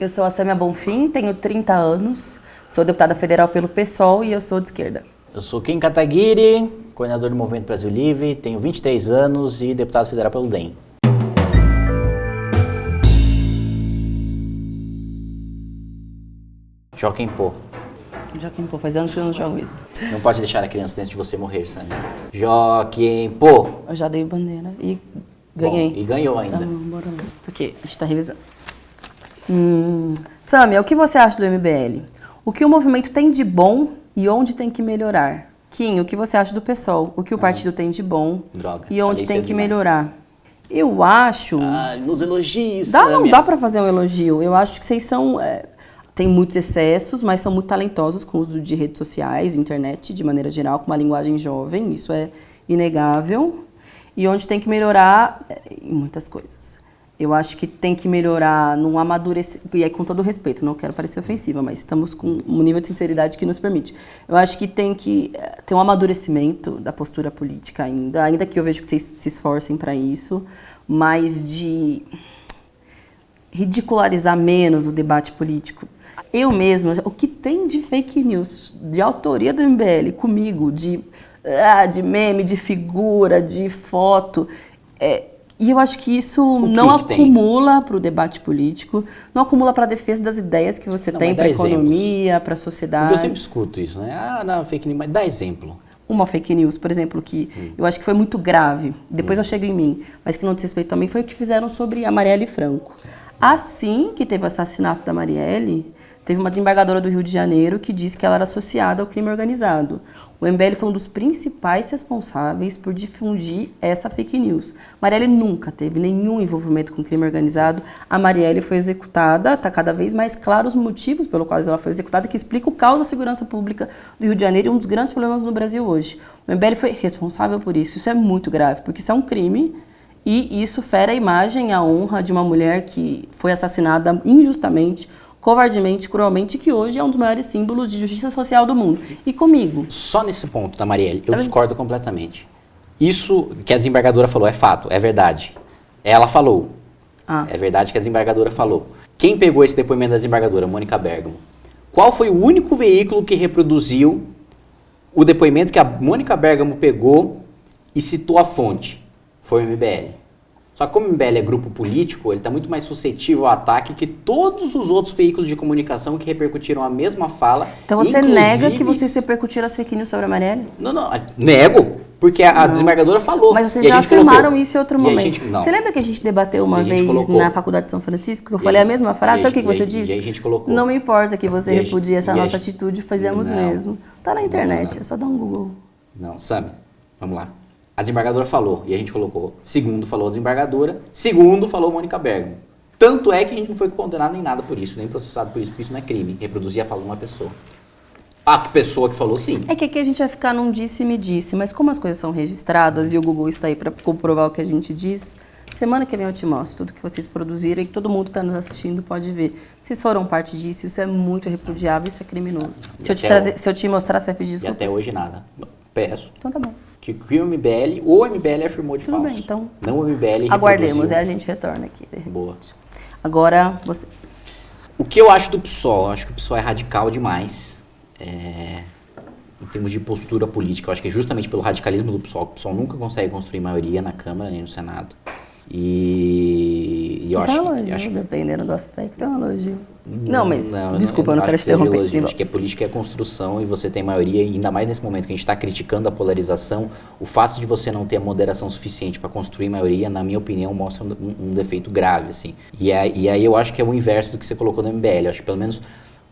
Eu sou a Sâmia Bonfim, tenho 30 anos, sou deputada federal pelo PSOL e eu sou de esquerda. Eu sou Kim Kataguiri, coordenador do Movimento Brasil Livre, tenho 23 anos e deputado federal pelo DEM. Joaquim Pô. Joaquim Pô, faz anos que eu não jogo isso. Não pode deixar a criança dentro de você morrer, Sâmia. Joaquim Pô. Eu já dei bandeira e ganhei. Bom, e ganhou ainda. Tá bom, bora lá. Porque a gente tá revisando. Sâmia, o que você acha do MBL? O que o movimento tem de bom e onde tem que melhorar? Kim, o que você acha do PSOL? O que o partido tem de bom e onde tem que melhorar? Eu acho... nos elogios, Não dá pra fazer um elogio. Eu acho que vocês são... Tem muitos excessos, mas são muito talentosos com o uso de redes sociais, internet, de maneira geral, com uma linguagem jovem. Isso é inegável. E onde tem que melhorar em muitas coisas. Eu acho que tem que melhorar num amadurecimento, e aí com todo respeito, não quero parecer ofensiva, mas estamos com um nível de sinceridade que nos permite. Eu acho que tem que ter um amadurecimento da postura política ainda que eu vejo que vocês se esforcem para isso, mas de ridicularizar menos o debate político. Eu mesma, o que tem de fake news, de autoria do MBL comigo, de meme, de figura, de foto, e eu acho que isso não acumula para o debate político, não acumula para a defesa das ideias que você tem para a economia, para a sociedade. Porque eu sempre escuto isso, né? Não, fake news, mas dá exemplo. Uma fake news, por exemplo, que eu acho que foi muito grave, depois eu chego em mim, mas que não diz respeito também, foi o que fizeram sobre a Marielle Franco. Assim que teve o assassinato da Marielle, teve uma desembargadora do Rio de Janeiro que disse que ela era associada ao crime organizado. O MBL foi um dos principais responsáveis por difundir essa fake news. Marielle nunca teve nenhum envolvimento com crime organizado. A Marielle foi executada, está cada vez mais claro os motivos pelos quais ela foi executada, que explica o caos da segurança pública do Rio de Janeiro e um dos grandes problemas no Brasil hoje. O MBL foi responsável por isso. Isso é muito grave, porque isso é um crime e isso fere a imagem, a honra de uma mulher que foi assassinada injustamente, covardemente, cruelmente, que hoje é um dos maiores símbolos de justiça social do mundo. E comigo? Só nesse ponto da Marielle, eu discordo completamente. Isso que a desembargadora falou é fato, é verdade. Ela falou. É verdade que a desembargadora falou. Quem pegou esse depoimento da desembargadora? Mônica Bergamo. Qual foi o único veículo que reproduziu o depoimento que a Mônica Bergamo pegou e citou a fonte? Foi o MBL. Só que como o MBL é grupo político, ele está muito mais suscetível ao ataque que todos os outros veículos de comunicação que repercutiram a mesma fala. Então você nega que vocês repercutiram as fake news sobre a Marielle? Não, nego, porque a desembargadora falou. Mas vocês já afirmaram isso em outro momento. Você lembra que a gente debateu uma vez na Faculdade de São Francisco, que eu falei a mesma frase? Sabe o que você disse? E aí a gente colocou. Não me importa que você repudie essa nossa atitude, fazemos mesmo. Tá na internet, é só dar um Google. Não, Sâmia, vamos lá. A desembargadora falou, e a gente colocou, segundo falou a desembargadora, segundo falou Mônica Bergamo. Tanto é que a gente não foi condenado nem nada por isso, nem processado por isso, porque isso não é crime, reproduzir a fala de uma pessoa. A pessoa que falou, sim. É que aqui a gente vai ficar num disse-me-disse, mas como as coisas são registradas e o Google está aí para comprovar o que a gente diz, semana que vem eu te mostro tudo que vocês produziram e que todo mundo que está nos assistindo pode ver. Vocês foram parte disso, isso é muito repudiável, isso é criminoso. Se eu te mostrar, você vai pedir desculpas? E até hoje nada. Peço. Então tá bom. Que o MBL, ou o MBL afirmou de falso. Tudo bem, então. Não o MBL aguardemos, a gente retorna aqui. Boa. Agora, você. O que eu acho do PSOL? Eu acho que o PSOL é radical demais. Em termos de postura política, eu acho que é justamente pelo radicalismo do PSOL, que o PSOL nunca consegue construir maioria na Câmara nem no Senado. E eu acho que dependendo do aspecto, é um elogio. Não, mas desculpa, eu não quero te interromper. Acho que a política é construção e você tem maioria, e ainda mais nesse momento que a gente está criticando a polarização, o fato de você não ter a moderação suficiente para construir maioria, na minha opinião, mostra um defeito grave, assim. E aí eu acho que é o inverso do que você colocou no MBL. Eu acho que pelo menos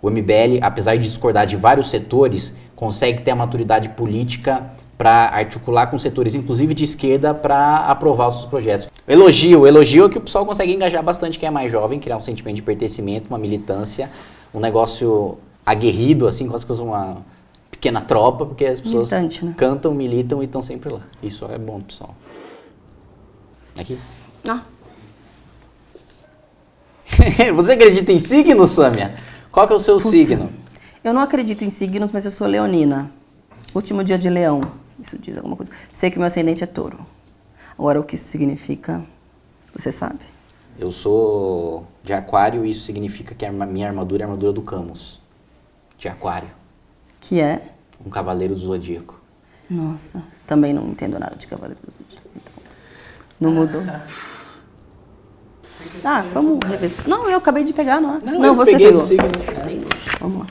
o MBL, apesar de discordar de vários setores, consegue ter a maturidade política para articular com setores, inclusive de esquerda, para aprovar os seus projetos. Elogio é que o pessoal consegue engajar bastante quem é mais jovem, criar um sentimento de pertencimento, uma militância, um negócio aguerrido, assim, quase que uma pequena tropa, porque as pessoas cantam, militam e estão sempre lá. Isso é bom, pessoal. Aqui? Você acredita em signo, Sâmia? Qual que é o seu signo? Eu não acredito em signos, mas eu sou leonina. Último dia de leão. Isso diz alguma coisa. Sei que meu ascendente é touro. Agora, o que isso significa, você sabe? Eu sou de aquário e isso significa que a minha armadura é a armadura do Camus, de aquário. Que é? Um cavaleiro do zodíaco. Nossa, também não entendo nada de cavaleiro do zodíaco. Então, não mudou. Vamos rever. Não, eu acabei de pegar, não é? Não, você pegou. Vamos lá.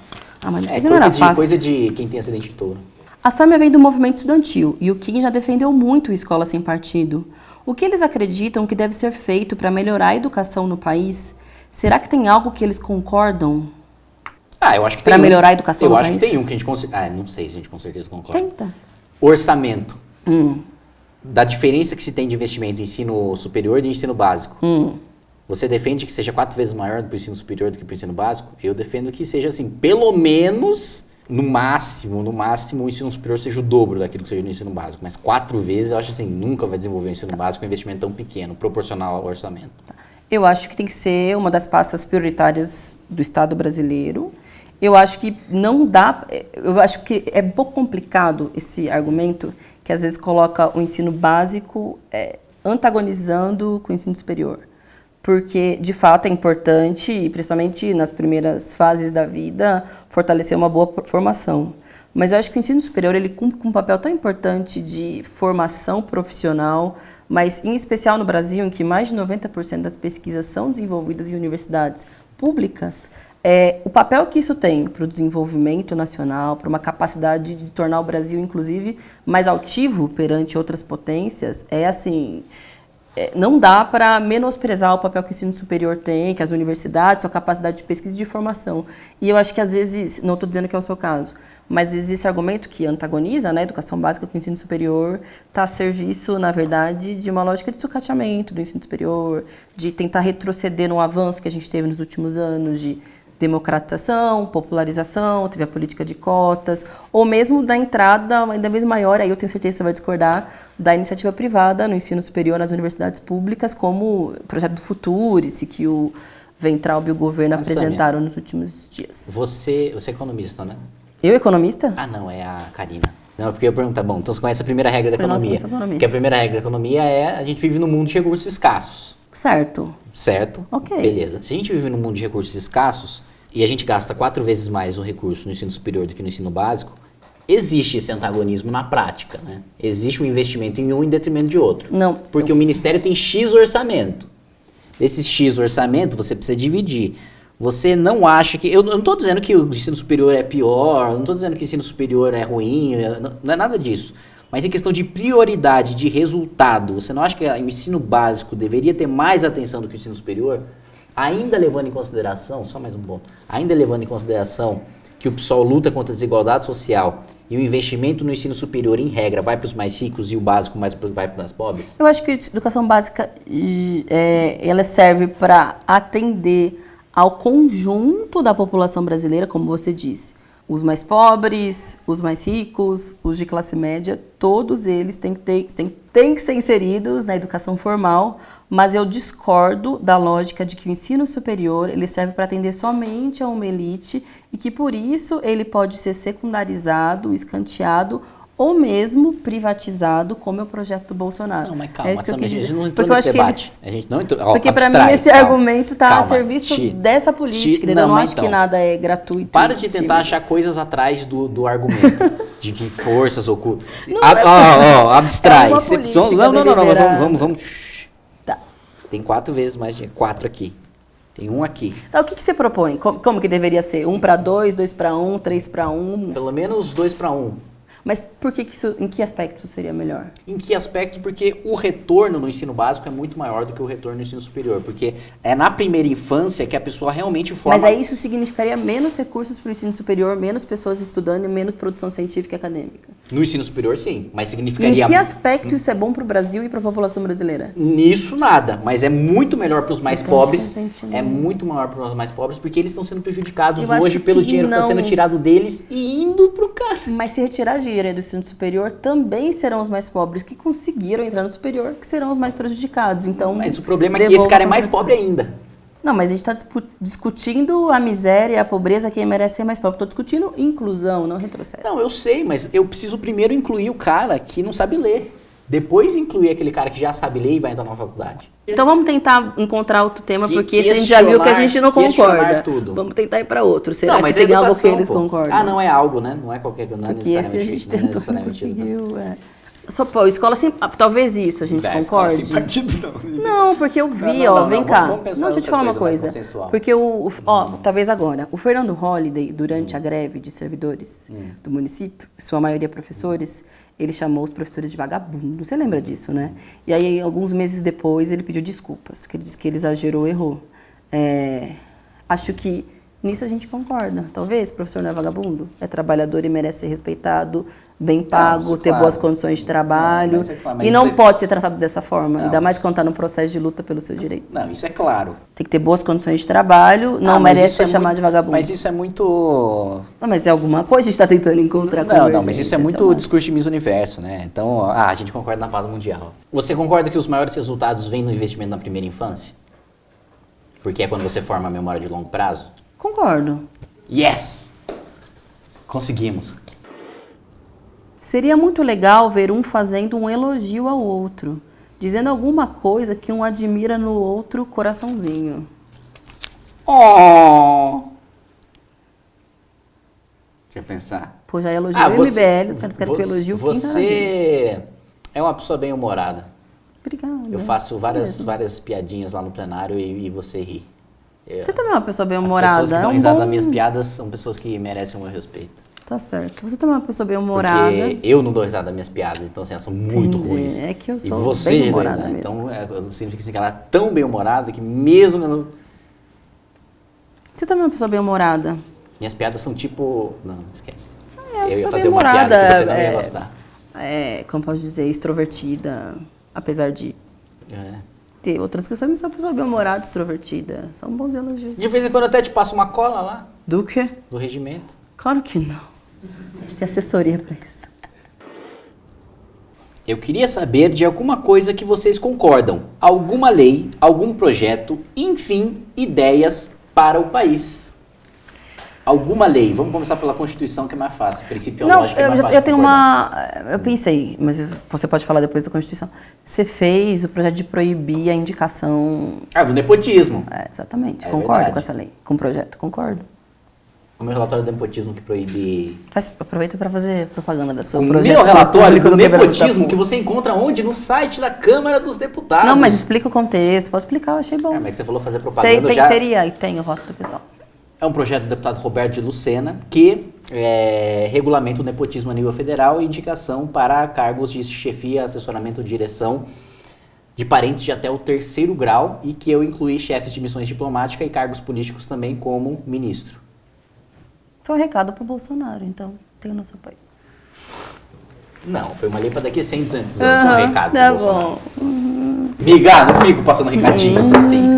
Mas o signo era fácil. Coisa de quem tem acidente de touro. A Sâmia vem do movimento estudantil e o Kim já defendeu muito a escola sem partido. O que eles acreditam que deve ser feito para melhorar a educação no país? Será que tem algo que eles concordam? Eu acho que tem para melhorar a educação no país? Eu acho que tem um que a gente considera. Não sei se a gente com certeza concorda. Tenta. Orçamento. Da diferença que se tem de investimento em ensino superior e de ensino básico. Você defende que seja 4 vezes maior para o ensino superior do que para o ensino básico? Eu defendo que seja assim, pelo menos, no máximo, o ensino superior seja o dobro daquilo que seja no ensino básico. Mas 4 vezes, eu acho assim, nunca vai desenvolver o ensino básico com um investimento tão pequeno, proporcional ao orçamento. Eu acho que tem que ser uma das pastas prioritárias do Estado brasileiro. Eu acho que não dá... Eu acho que é um pouco complicado esse argumento, que às vezes coloca o ensino básico antagonizando com o ensino superior. Porque, de fato, é importante, principalmente nas primeiras fases da vida, fortalecer uma boa formação. Mas eu acho que o ensino superior ele cumpre um papel tão importante de formação profissional, mas em especial no Brasil, em que mais de 90% das pesquisas são desenvolvidas em universidades públicas, o papel que isso tem para o desenvolvimento nacional, para uma capacidade de tornar o Brasil, inclusive, mais altivo perante outras potências, assim... não dá para menosprezar o papel que o ensino superior tem, que as universidades, sua capacidade de pesquisa e de formação. E eu acho que às vezes, não estou dizendo que é o seu caso, mas existe argumento que antagoniza, né, a educação básica com o ensino superior, está a serviço, na verdade, de uma lógica de sucateamento do ensino superior, de tentar retroceder no avanço que a gente teve nos últimos anos, de democratização, popularização, teve a política de cotas, ou mesmo da entrada ainda vez maior, aí eu tenho certeza que você vai discordar, da iniciativa privada no ensino superior nas universidades públicas, como o projeto do Futurice, que o Weintraub e o governo apresentaram nos últimos dias. Você é economista, né? Eu, economista? Não, é a Karina. Não, porque eu pergunto, bom, então você conhece a primeira regra da economia. Porque a primeira regra da economia a gente vive num mundo de recursos escassos. Certo. Certo? Ok. Beleza. Se a gente vive num mundo de recursos escassos e a gente gasta 4 vezes mais um recurso no ensino superior do que no ensino básico, existe esse antagonismo na prática, né? Existe um investimento em um em detrimento de outro. Não. Porque o Ministério tem X orçamento. Desse X orçamento, você precisa dividir. Você não acha que... Eu não estou dizendo que o ensino superior é pior, não estou dizendo que o ensino superior é ruim, não é nada disso. Mas em questão de prioridade, de resultado, você não acha que o ensino básico deveria ter mais atenção do que o ensino superior? Ainda levando em consideração, só mais um ponto, ainda levando em consideração que o PSOL luta contra a desigualdade social e o investimento no ensino superior, em regra, vai para os mais ricos e o básico vai para os pobres? Eu acho que a educação básica ela serve para atender ao conjunto da população brasileira, como você disse. Os mais pobres, os mais ricos, os de classe média, todos eles têm que ser inseridos na educação formal, mas eu discordo da lógica de que o ensino superior ele serve para atender somente a uma elite e que por isso ele pode ser secundarizado, escanteado ou mesmo privatizado, como é o projeto do Bolsonaro. Não, mas calma, é isso que eu quis dizer. A gente não entrou nesse debate. A gente não entrou. Porque para mim esse argumento está a serviço dessa política. Eu não acho que nada é gratuito. Para de tentar achar coisas atrás do argumento. De que forças ocultas. Abstrai. Não, vamos. Tá. Tem 4 vezes mais de 4 aqui. Tem um aqui. Então, o que você propõe? Como que deveria ser? 1 para 2, 2 para 1, 3 para 1? Pelo menos 2 para 1. Mas por que isso, em que aspecto isso seria melhor? Em que aspecto? Porque o retorno no ensino básico é muito maior do que o retorno no ensino superior. Porque é na primeira infância que a pessoa realmente forma... Mas aí isso significaria menos recursos para o ensino superior, menos pessoas estudando e menos produção científica e acadêmica. No ensino superior, sim. Mas significaria... Em que aspecto isso é bom para o Brasil e para a população brasileira? Nisso nada. Mas é muito melhor para os mais pobres. É muito maior para os mais pobres porque eles estão sendo prejudicados hoje pelo dinheiro que está sendo tirado deles e indo para o cara. Mas se retirar dinheiro do ensino superior, também serão os mais pobres que conseguiram entrar no superior, que serão os mais prejudicados. Então, mas o problema é que esse cara é mais pobre ainda. Não, mas a gente está discutindo a miséria, a pobreza, quem merece ser mais pobre. Estou discutindo inclusão, não retrocesso. Não, eu sei, mas eu preciso primeiro incluir o cara que não sabe ler. Depois incluir aquele cara que já sabe ler e vai entrar na faculdade. Então vamos tentar encontrar outro tema, porque esse a gente já viu que a gente não concorda. Tudo. Vamos tentar ir para outro. Será não, mas que tem algo que eles concordam? Ah, não é algo, né? Não é qualquer coisa. Porque esse a gente tentou, não conseguiu. Só, pô, escola sem... talvez isso a gente concorde. Sem partido, não. Não, porque eu vi, vem cá. Não, deixa eu te falar uma coisa. Porque talvez agora, o Fernando Holliday, durante a greve de servidores do município, sua maioria professores, ele chamou os professores de vagabundo. Você lembra disso, né? E aí, alguns meses depois, ele pediu desculpas, porque ele disse que ele exagerou, errou. Acho que nisso a gente concorda. Talvez o professor não é vagabundo, é trabalhador e merece ser respeitado, bem pago, ter boas condições de trabalho. E não pode ser tratado dessa forma, ainda mais quando está no processo de luta pelo seu direito. Não, isso é claro. Tem que ter boas condições de trabalho, não merece ser chamado de vagabundo. Mas isso é muito... Não, mas é alguma coisa, a gente está tentando encontrar Não, mas isso é muito discurso de Miss Universo, né? Então, a gente concorda na paz mundial. Você concorda que os maiores resultados vêm no investimento na primeira infância? Porque é quando você forma a memória de longo prazo? Concordo. Yes! Conseguimos. Seria muito legal ver um fazendo um elogio ao outro, dizendo alguma coisa que um admira no outro, coraçãozinho. Oh! Deixa eu pensar. Pô, já elogiou o MBL, os caras querem que eu elogio quem tá na vida. Você é uma pessoa bem-humorada. Obrigada. Eu faço várias piadinhas lá no plenário e você ri. Você também é uma pessoa bem-humorada. As pessoas que dão risada das minhas piadas são pessoas que merecem o meu respeito. Tá certo. Você também é uma pessoa bem-humorada. Porque eu não dou risada das minhas piadas, então assim, elas são muito ruins. É que eu sou e você, bem-humorada mesmo. Então, eu sinto que ela é tão bem-humorada que mesmo... Eu não... Você também é uma pessoa bem-humorada. Minhas piadas são tipo... Não, esquece. Eu ia fazer uma piada que você não ia gostar. Como posso dizer, extrovertida, apesar de... ter outras questões, mas sou uma pessoa bem-humorada, extrovertida. São bons elogios. De vez em quando eu até te passo uma cola lá. Do quê? Do regimento. Claro que não. A gente tem assessoria pra isso. Eu queria saber de alguma coisa que vocês concordam. Alguma lei, algum projeto, enfim, ideias para o país. Alguma lei. Vamos começar pela Constituição, que é mais fácil. Princípio lógico é mais fácil. Eu tenho eu pensei, mas você pode falar depois da Constituição. Você fez o projeto de proibir a indicação... do nepotismo. Exatamente. Concordo com essa lei. Com o projeto, concordo. O meu relatório do nepotismo que proíbe... Aproveita para fazer propaganda da sua projeto. O meu relatório do nepotismo que você encontra onde? No site da Câmara dos Deputados. Não, mas explica o contexto. Pode explicar, eu achei bom. Mas você falou fazer propaganda já... Tem o voto do pessoal. É um projeto do deputado Roberto de Lucena que regulamenta o nepotismo a nível federal e indicação para cargos de chefia, assessoramento, direção de parentes de até o 3º grau e que eu incluí chefes de missões diplomáticas e cargos políticos também como ministro. Foi um recado para o Bolsonaro, então tem o nosso apoio. Não, foi uma lei para daqui a 100, 200 anos, foi um recado para o Bolsonaro. Bom. Miga, não fico passando recadinhos assim.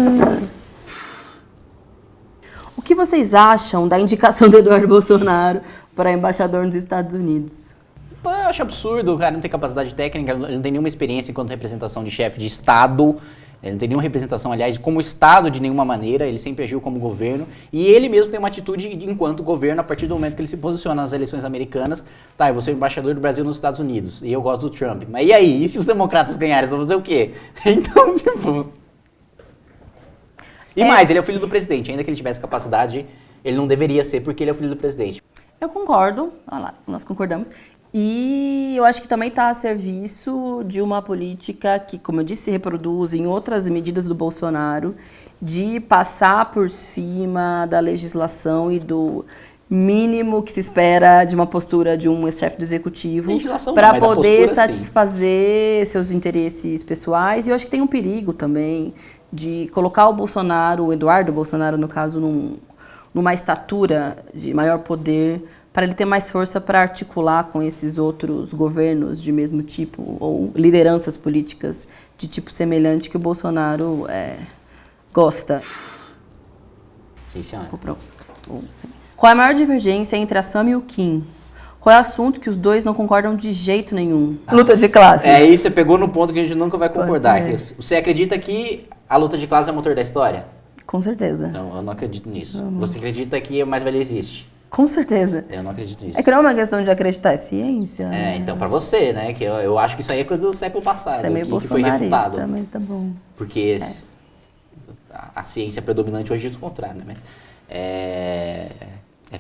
O que vocês acham da indicação do Eduardo Bolsonaro para embaixador nos Estados Unidos? Eu acho absurdo, o cara não tem capacidade técnica, ele não tem nenhuma experiência enquanto representação de chefe de Estado, ele não tem nenhuma representação, aliás, como Estado de nenhuma maneira, ele sempre agiu como governo, e ele mesmo tem uma atitude enquanto governo a partir do momento que ele se posiciona nas eleições americanas. Tá, eu vou ser o embaixador do Brasil nos Estados Unidos, e eu gosto do Trump, mas e aí? E se os democratas ganharem, vão fazer o quê? Então, tipo... E mais, ele é o filho do presidente, ainda que ele tivesse capacidade, ele não deveria ser porque ele é o filho do presidente. Eu concordo, olha lá, nós concordamos. E eu acho que também está a serviço de uma política que, como eu disse, se reproduz em outras medidas do Bolsonaro, de passar por cima da legislação e do mínimo que se espera de uma postura de um chefe do executivo para poder satisfazer seus interesses pessoais. E eu acho que tem um perigo também de colocar o Bolsonaro, o Eduardo Bolsonaro, no caso, numa estatura de maior poder, para ele ter mais força para articular com esses outros governos de mesmo tipo, ou lideranças políticas de tipo semelhante que o Bolsonaro gosta. Sim, senhora. Qual é a maior divergência entre a Sam e o Kim? Qual é o assunto que os dois não concordam de jeito nenhum? Luta de classes. Aí você pegou no ponto que a gente nunca vai concordar. Você acredita que a luta de classes é o motor da história? Com certeza. Não, eu não acredito nisso. Você acredita que a mais-valia existe? Com certeza. Eu não acredito nisso. É que não é uma questão de acreditar, é ciência. Então pra você, né? Que eu acho que isso aí é coisa do século passado. Isso é meio que foi refutado. mas tá bom. Porque a ciência predominante hoje diz o contrário, né? Mas é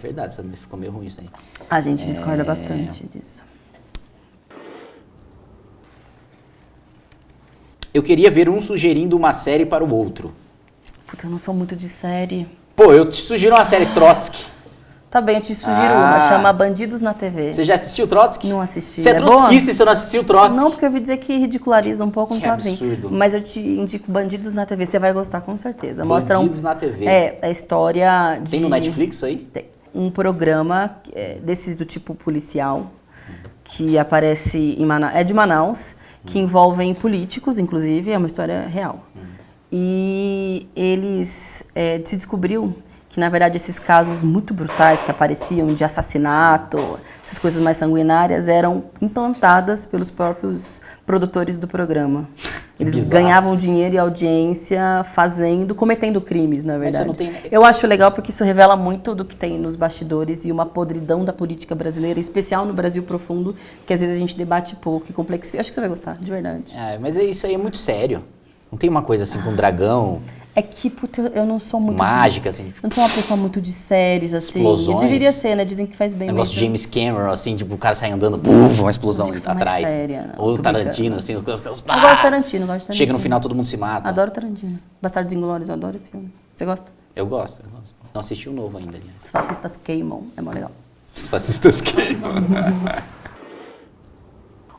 verdade, sabe? Ficou meio ruim isso aí. A gente discorda bastante disso. Eu queria ver um sugerindo uma série para o outro. Puta, eu não sou muito de série. Pô, eu te sugiro uma série Trotsky. Tá bem, eu te sugiro uma, chama Bandidos na TV. Você já assistiu Trotsky? Não assisti. Você é trotskista e você não assistiu Trotsky? Não, porque eu ouvi dizer que ridiculariza um pouco, não Que tá absurdo. bem. Mas eu te indico Bandidos na TV, você vai gostar com certeza. Mostra Bandidos na TV. a história de... Tem no Netflix isso aí? Tem. Um programa desses do tipo policial, que aparece em Manaus, é de Manaus, que envolvem políticos, inclusive, é uma história real. E eles se descobriu que, na verdade, esses casos muito brutais que apareciam de assassinato, essas coisas mais sanguinárias, eram implantadas pelos próprios produtores do programa. Eles ganhavam dinheiro e audiência cometendo crimes, na verdade. Mas você não tem... Eu acho legal porque isso revela muito do que tem nos bastidores e uma podridão da política brasileira, em especial no Brasil profundo, que às vezes a gente debate pouco e complexifica. Acho que você vai gostar, de verdade. Mas isso aí é muito sério. Não tem uma coisa assim com dragão... É que, puta, eu não sou muito... Mágica, assim. Eu não sou uma pessoa muito de séries, assim. Explosões. Deveria ser, né? Dizem que faz bem. Negócio de James Cameron, assim, tipo, o cara sai andando, uma explosão atrás. Mais séria, ou Tarantino, assim, os caras... Eu gosto de Tarantino, Chega no final, todo mundo se mata. Adoro Tarantino. Bastardos Inglórios, eu adoro esse filme. Você gosta? Eu gosto. Não assisti o novo ainda, aliás. Os fascistas queimam, é mó legal. Os fascistas queimam.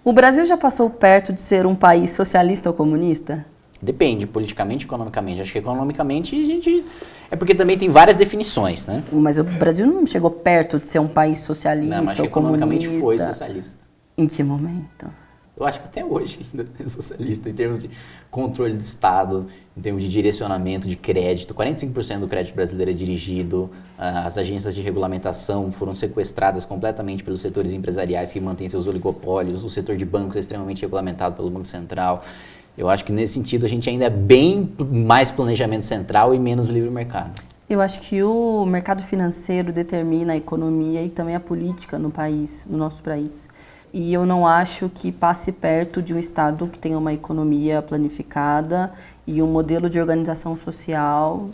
O Brasil já passou perto de ser um país socialista ou comunista? Depende, politicamente e economicamente. Acho que economicamente a gente... É porque também tem várias definições, né? Mas o Brasil não chegou perto de ser um país socialista ou comunista. Economicamente foi socialista. Em que momento? Eu acho que até hoje ainda é socialista, em termos de controle do Estado, em termos de direcionamento de crédito. 45% do crédito brasileiro é dirigido, as agências de regulamentação foram sequestradas completamente pelos setores empresariais que mantêm seus oligopólios, o setor de bancos é extremamente regulamentado pelo Banco Central. Eu acho que nesse sentido a gente ainda é bem mais planejamento central e menos livre mercado. Eu acho que o mercado financeiro determina a economia e também a política no país, no nosso país. E eu não acho que passe perto de um Estado que tenha uma economia planificada e um modelo de organização social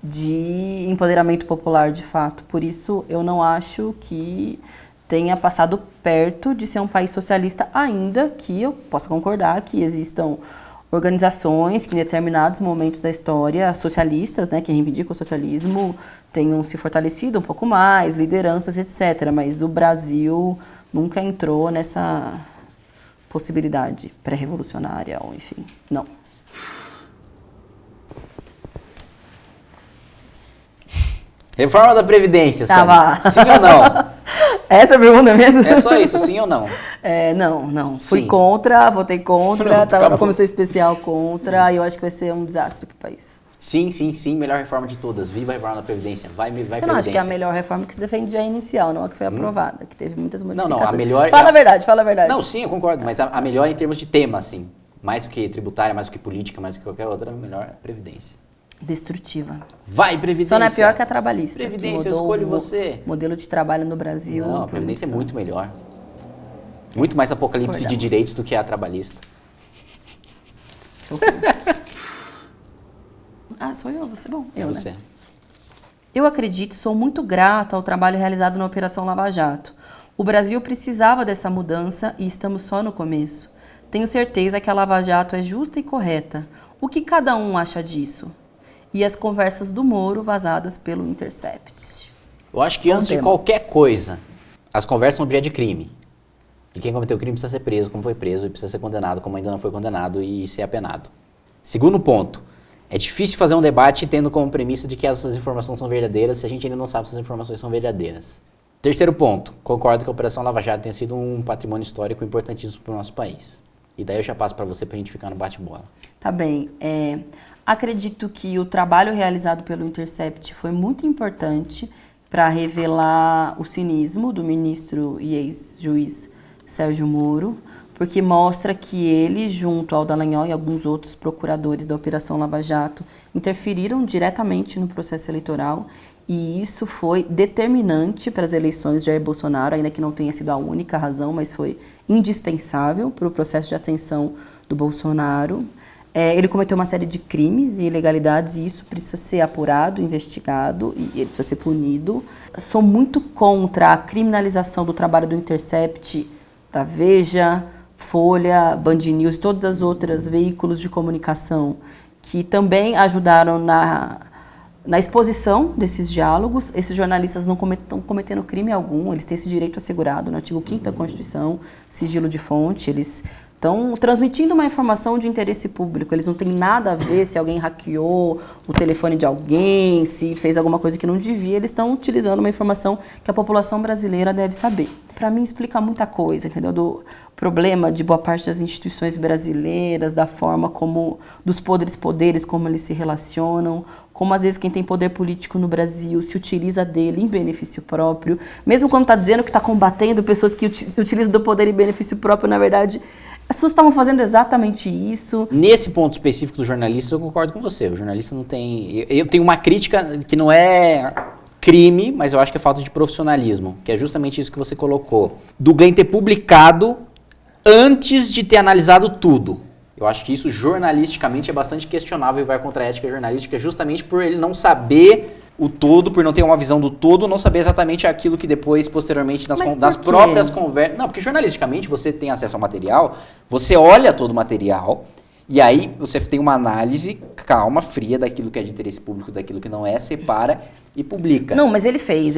de empoderamento popular, de fato. Por isso, eu não acho que tenha passado perto de ser um país socialista, ainda que eu possa concordar que existam organizações que em determinados momentos da história socialistas, né, que reivindicam o socialismo, tenham se fortalecido um pouco mais, lideranças, etc. Mas o Brasil nunca entrou nessa possibilidade pré-revolucionária, ou enfim, não. Reforma da Previdência, Tava. sabe? Sim ou não? Essa é a pergunta mesmo? É só isso, sim ou não? Não. Fui Sim. contra, votei contra, Pronto, estava na acabou. comissão especial contra, e eu acho que vai ser um desastre para o país. Sim, melhor reforma de todas. Viva a reforma da Previdência. Vai Você Previdência. não acha que é a melhor reforma que se defende é a inicial, não a que foi aprovada, que teve muitas modificações? a melhor... Fala a verdade. Não, sim, eu concordo, mas a melhor em termos de tema, assim. Mais do que tributária, mais do que política, mais do que qualquer outra, a melhor é a Previdência. Destrutiva. Vai, Previdência. Só não é pior que a trabalhista. Previdência, eu escolho você. Modelo de trabalho no Brasil. Não, a Previdência é muito melhor. Muito mais apocalipse de direitos do que a trabalhista. Sou eu, você bom. É você. Né? Eu acredito, sou muito grata ao trabalho realizado na Operação Lava Jato. O Brasil precisava dessa mudança e estamos só no começo. Tenho certeza que a Lava Jato é justa e correta. O que cada um acha disso? E as conversas do Moro vazadas pelo Intercept. Eu acho que antes de qualquer coisa, as conversas são objeto de crime. E quem cometeu o crime precisa ser preso, como foi preso, e precisa ser condenado, como ainda não foi condenado, e ser apenado. Segundo ponto, é difícil fazer um debate tendo como premissa de que essas informações são verdadeiras se a gente ainda não sabe se as informações são verdadeiras. Terceiro ponto, concordo que a Operação Lava Jato tenha sido um patrimônio histórico importantíssimo para o nosso país. E daí eu já passo para você para a gente ficar no bate-bola. Tá bem. Acredito que o trabalho realizado pelo Intercept foi muito importante para revelar o cinismo do ministro e ex-juiz Sérgio Moro, porque mostra que ele, junto ao Dallagnol e alguns outros procuradores da Operação Lava Jato, interferiram diretamente no processo eleitoral E isso foi determinante para as eleições de Jair Bolsonaro, ainda que não tenha sido a única razão, mas foi indispensável para o processo de ascensão do Bolsonaro. Ele cometeu uma série de crimes e ilegalidades e isso precisa ser apurado, investigado e ele precisa ser punido. Sou muito contra a criminalização do trabalho do Intercept, da Veja, Folha, Band News e todas as outras veículos de comunicação que também ajudaram na exposição desses diálogos. Esses jornalistas não estão cometendo crime algum, eles têm esse direito assegurado no artigo 5º da Constituição, sigilo de fonte, eles estão transmitindo uma informação de interesse público, eles não têm nada a ver se alguém hackeou o telefone de alguém, se fez alguma coisa que não devia, eles estão utilizando uma informação que a população brasileira deve saber. Para mim explica muita coisa, entendeu? Do problema de boa parte das instituições brasileiras, da forma como, dos poderes, como eles se relacionam, como às vezes quem tem poder político no Brasil se utiliza dele em benefício próprio, mesmo quando está dizendo que está combatendo pessoas que utilizam do poder em benefício próprio, na verdade, as pessoas estavam fazendo exatamente isso. Nesse ponto específico do jornalista, eu concordo com você. O jornalista não tem... Eu tenho uma crítica que não é crime, mas eu acho que é falta de profissionalismo, que é justamente isso que você colocou. Do Glenn ter publicado antes de ter analisado tudo. Eu acho que isso jornalisticamente é bastante questionável e vai contra a ética jornalística justamente por ele não saber o todo, por não ter uma visão do todo, não saber exatamente aquilo que depois, posteriormente, nas próprias conversas... Não, porque jornalisticamente você tem acesso ao material, você olha todo o material e aí você tem uma análise calma, fria daquilo que é de interesse público, daquilo que não é, separa e publica. Não, mas ele fez.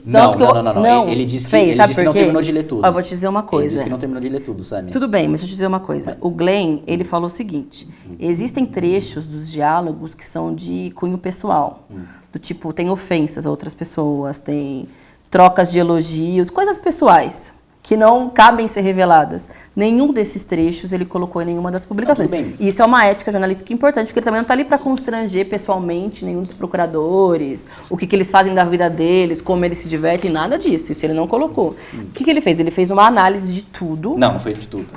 Tanto não. Ele disse que não terminou de ler tudo. Eu vou te dizer uma coisa. Ele disse que não terminou de ler tudo, sabe? Tudo bem, mas deixa eu te dizer uma coisa. O Glenn, ele falou o seguinte, existem trechos dos diálogos que são de cunho pessoal. Do tipo, tem ofensas a outras pessoas, tem trocas de elogios, coisas pessoais que não cabem ser reveladas. Nenhum desses trechos ele colocou em nenhuma das publicações. E isso é uma ética jornalística importante, porque ele também não está ali para constranger pessoalmente nenhum dos procuradores, o que eles fazem da vida deles, como eles se divertem, nada disso. Isso ele não colocou. O que ele fez? Ele fez uma análise de tudo. Não foi de tudo.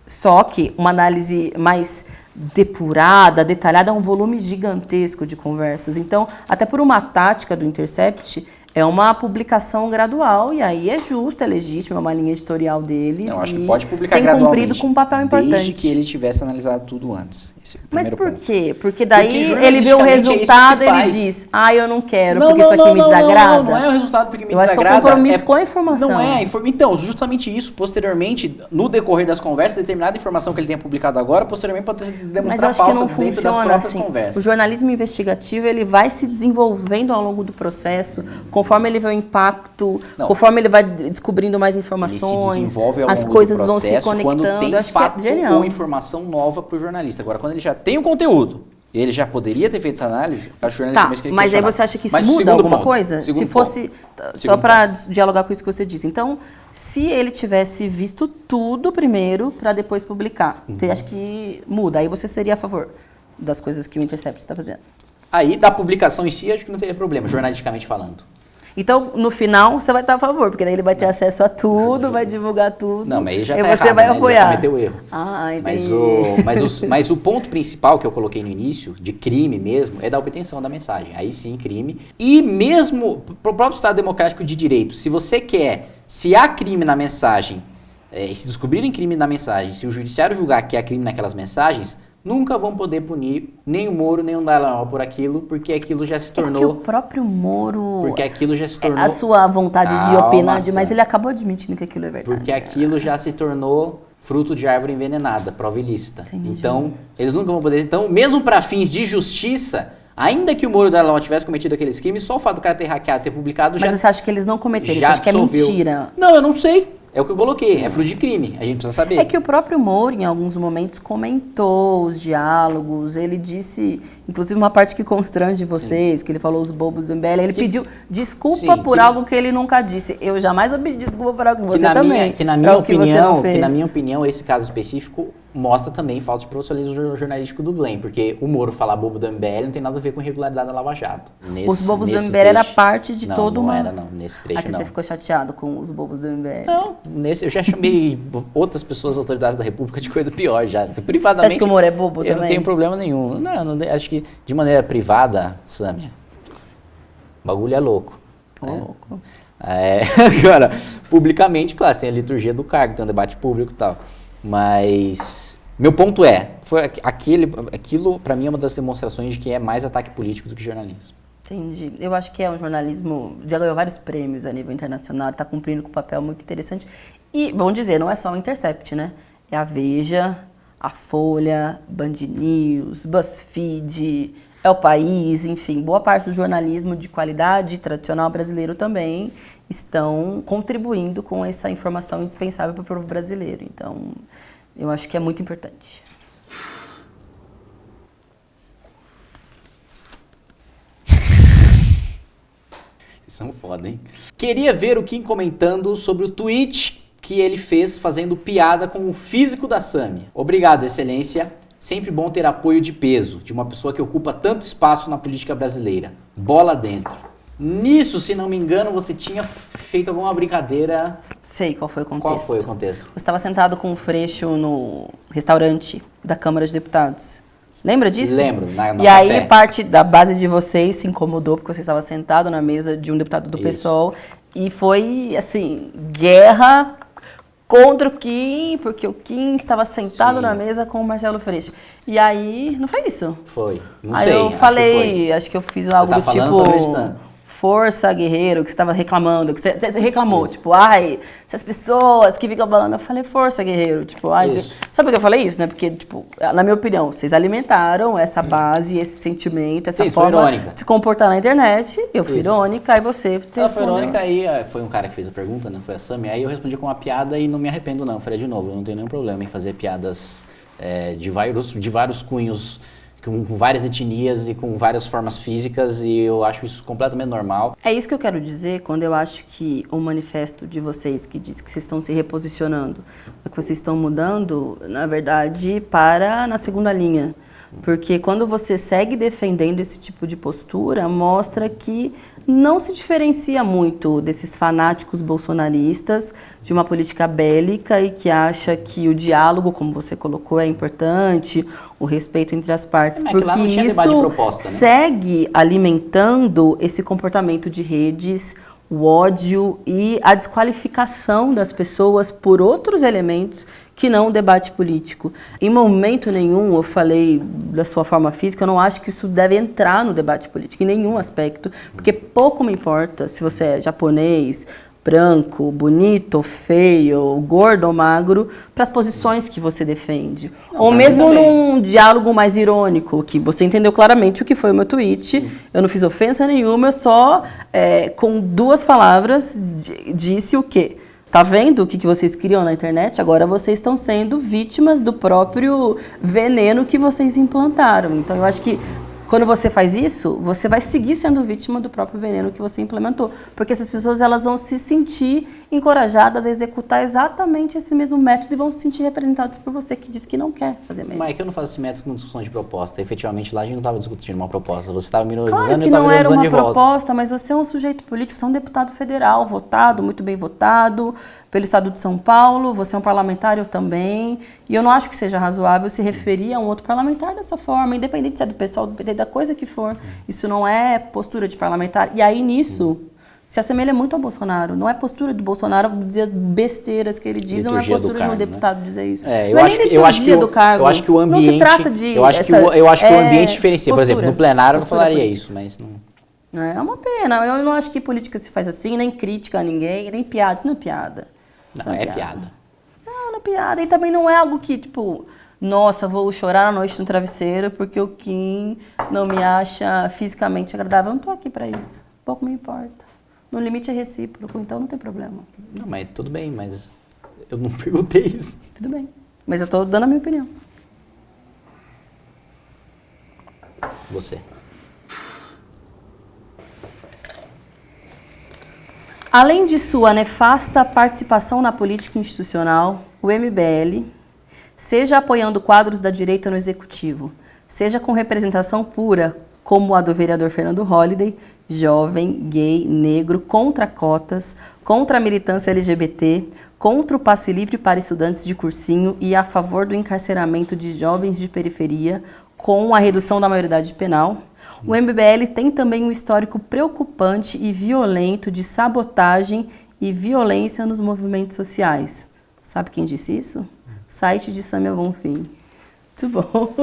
Só que uma análise mais depurada, detalhada, é um volume gigantesco de conversas. Então, até por uma tática do Intercept, é uma publicação gradual e aí é justo, é legítimo, é uma linha editorial deles. Não, acho que pode publicar tem cumprido com um papel importante. Desde que ele tivesse analisado tudo antes. Mas por quê? Porque daí ele vê o resultado e ele diz, eu não quero, porque isso aqui me desagrada. Não é o resultado porque me desagrada. Eu acho que é um compromisso com a informação. Não é. Então, justamente isso, posteriormente, no decorrer das conversas, determinada informação que ele tenha publicado agora, posteriormente pode demonstrar falsa dentro das próprias conversas. O jornalismo investigativo, ele vai se desenvolvendo ao longo do processo, conforme ele vê o impacto, conforme ele vai descobrindo mais informações, ele se desenvolve ao longo as coisas do processo, vão se conectando. Quando tem fato ou informação nova para o jornalista. Agora, quando ele já tem o conteúdo, ele já poderia ter feito essa análise, acho que o jornalista que ele mas aí você acha que isso muda alguma coisa? Se fosse, só para dialogar com isso que você disse. Então, se ele tivesse visto tudo primeiro para depois publicar, você acha que muda? Aí você seria a favor das coisas que o Intercept está fazendo? Aí, da publicação em si, acho que não teria problema, jornalisticamente falando. Então, no final, você vai estar a favor, porque daí ele vai ter acesso a tudo, vai divulgar tudo. Não, mas aí já está errado, você vai apoiar. Ele já cometeu erro. Entendi. Mas o ponto principal que eu coloquei no início, de crime mesmo, é da obtenção da mensagem. Aí sim, crime. E mesmo, pro próprio Estado Democrático de Direito, se há crime na mensagem, se descobrirem crime na mensagem, se o judiciário julgar que há crime naquelas mensagens, nunca vão poder punir nem o Moro, nem o Dallagnol por aquilo, porque aquilo já se tornou... É que o próprio Moro... Porque aquilo já se tornou... A sua vontade de opinar, mas ele acabou admitindo que aquilo é verdade. Porque aquilo já se tornou fruto de árvore envenenada, prova ilícita. Entendi. Então, eles nunca vão poder... Então, mesmo para fins de justiça, ainda que o Moro e o Dallagnol tivessem cometido aqueles crimes, só o fato do cara ter hackeado, ter publicado... Mas você acha que eles não cometeram? Você acha que é mentira? Não, eu não sei. É o que eu coloquei, é fruto de crime, a gente precisa saber. É que o próprio Moro, em alguns momentos, comentou os diálogos, ele disse, inclusive uma parte que constrange vocês, que ele falou os bobos do MBL, ele pediu desculpa por algo que ele nunca disse. Eu jamais vou pedir desculpa por algo que você também. Que na minha opinião, esse caso específico mostra também falta de profissionalismo jornalístico do Glenn, porque o Moro falar bobo do MBL não tem nada a ver com irregularidade da Lava Jato. Os bobos do MBL era parte de todo uma... Não, nesse trecho não. Você ficou chateado com os bobos do MBL? Não, eu já chamei outras pessoas, autoridades da República, de coisa pior já. Privadamente... Você acha que o Moro é bobo também? Eu não tenho problema nenhum. Não, acho que de maneira privada, Sâmia, O bagulho é louco. Louco. Agora, publicamente, claro, tem a liturgia do cargo, tem um debate público e tal. Mas meu ponto aquilo para mim é uma das demonstrações de que é mais ataque político do que jornalismo. Entendi. Eu acho que é um jornalismo, já ganhou vários prêmios a nível internacional, está cumprindo com um papel muito interessante. E, vamos dizer, não é só o Intercept, né? É a Veja, a Folha, Band News, BuzzFeed, É o País, enfim, boa parte do jornalismo de qualidade tradicional brasileiro também estão contribuindo com essa informação indispensável para o povo brasileiro. Então, eu acho que é muito importante. Vocês são foda, hein? Queria ver o Kim comentando sobre o tweet que ele fez fazendo piada com o físico da Sami. Obrigado, excelência. Sempre bom ter apoio de peso, de uma pessoa que ocupa tanto espaço na política brasileira. Bola dentro. Nisso, se não me engano, você tinha feito alguma brincadeira... Sei qual foi o contexto. Qual foi o contexto? Você estava sentado com o Freixo no restaurante da Câmara de Deputados. Lembra disso? Lembro. E aí parte da base de vocês se incomodou porque você estava sentado na mesa de um deputado do PSOL. E foi, assim, guerra contra o Kim, porque o Kim estava sentado na mesa com o Marcelo Freixo. E aí, não foi isso? Foi. Não aí sei. Eu falei, acho que eu fiz algo do tipo... Força, guerreiro, que você estava reclamando, que você reclamou, isso. Tipo, ai, essas pessoas que ficam falando, eu falei, força, guerreiro, tipo, ai, sabe por que eu falei isso, né? Porque, tipo, na minha opinião, vocês alimentaram essa base, esse sentimento, essa forma de se comportar na internet, eu fui irônica, aí você... Ela foi irônica, aí foi um cara que fez a pergunta, né? Foi a Sami, aí eu respondi com uma piada e não me arrependo não, eu falei de novo, eu não tenho nenhum problema em fazer piadas de vários cunhos, com várias etnias e com várias formas físicas, e eu acho isso completamente normal. É isso que eu quero dizer quando eu acho que o manifesto de vocês, que diz que vocês estão se reposicionando, que vocês estão mudando, na verdade, para na segunda linha. Porque quando você segue defendendo esse tipo de postura, mostra que não se diferencia muito desses fanáticos bolsonaristas de uma política bélica e que acha que o diálogo, como você colocou, é importante, o respeito entre as partes, porque isso proposta, né? Segue alimentando esse comportamento de redes, o ódio e a desqualificação das pessoas por outros elementos que não o debate político. Em momento nenhum eu falei da sua forma física, eu não acho que isso deve entrar no debate político, em nenhum aspecto, porque pouco me importa se você é japonês, branco, bonito, feio, gordo ou magro, para as posições que você defende. Não, ou mesmo num diálogo mais irônico, que você entendeu claramente o que foi o meu tweet, eu não fiz ofensa nenhuma, eu só, com 2 palavras, disse o quê? Tá vendo o que vocês criam na internet? Agora vocês estão sendo vítimas do próprio veneno que vocês implantaram. Então eu acho que quando você faz isso, você vai seguir sendo vítima do próprio veneno que você implementou. Porque essas pessoas elas vão se sentir encorajadas a executar exatamente esse mesmo método e vão se sentir representados por você que diz que não quer fazer método. Mas é que eu não faço esse método como discussão de proposta. Efetivamente lá a gente não estava discutindo uma proposta. Você estava me analisando claro que não era uma proposta, mas você é um sujeito político, você é um deputado federal, votado, muito bem votado, pelo Estado de São Paulo, você é um parlamentar, eu também, e eu não acho que seja razoável se referir a um outro parlamentar dessa forma, independente se é do pessoal, independente da coisa que for. Isso não é postura de parlamentar. E aí, nisso, se assemelha muito ao Bolsonaro. Não é postura do Bolsonaro dizer as besteiras que ele diz, não é postura de um deputado dizer isso. Eu acho que o ambiente... Não se trata de... Eu acho que o ambiente diferencia. Por exemplo, no plenário eu não falaria isso, mas não... É uma pena. Eu não acho que política se faz assim, nem crítica a ninguém, nem piada. Isso não é piada. Não, é piada. Não é piada. E também não é algo que, tipo, nossa, vou chorar à noite no travesseiro porque o Kim não me acha fisicamente agradável. Eu não tô aqui pra isso. Pouco me importa. No limite é recíproco, então não tem problema. Não, mas tudo bem, mas eu não perguntei isso. Tudo bem. Mas eu tô dando a minha opinião. Você. Além de sua nefasta participação na política institucional, o MBL, seja apoiando quadros da direita no executivo, seja com representação pura, como a do vereador Fernando Holliday, jovem, gay, negro, contra cotas, contra a militância LGBT, contra o passe livre para estudantes de cursinho e a favor do encarceramento de jovens de periferia, com a redução da maioridade penal, O MBL tem também um histórico preocupante e violento de sabotagem e violência nos movimentos sociais. Sabe quem disse isso? Site de Samia Bonfim. Muito bom.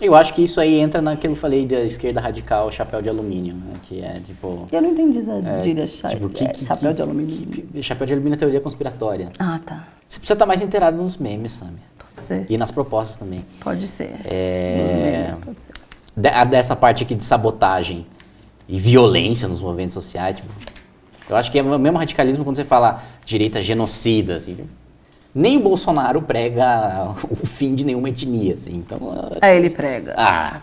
Eu acho que isso aí entra naquilo que eu falei da esquerda radical, chapéu de alumínio, né? Que é tipo... Eu não entendi essa gíria, chapéu de alumínio. Chapéu de alumínio é teoria conspiratória. Ah, tá. Você precisa estar mais inteirado nos memes, Samia. Pode ser. E nas propostas também. Pode ser. Nos memes, pode ser. Dessa parte aqui de sabotagem e violência nos movimentos sociais, tipo, eu acho que é o mesmo radicalismo quando você fala direita genocida, assim. Nem o Bolsonaro prega o fim de nenhuma etnia, assim, então... Ele prega.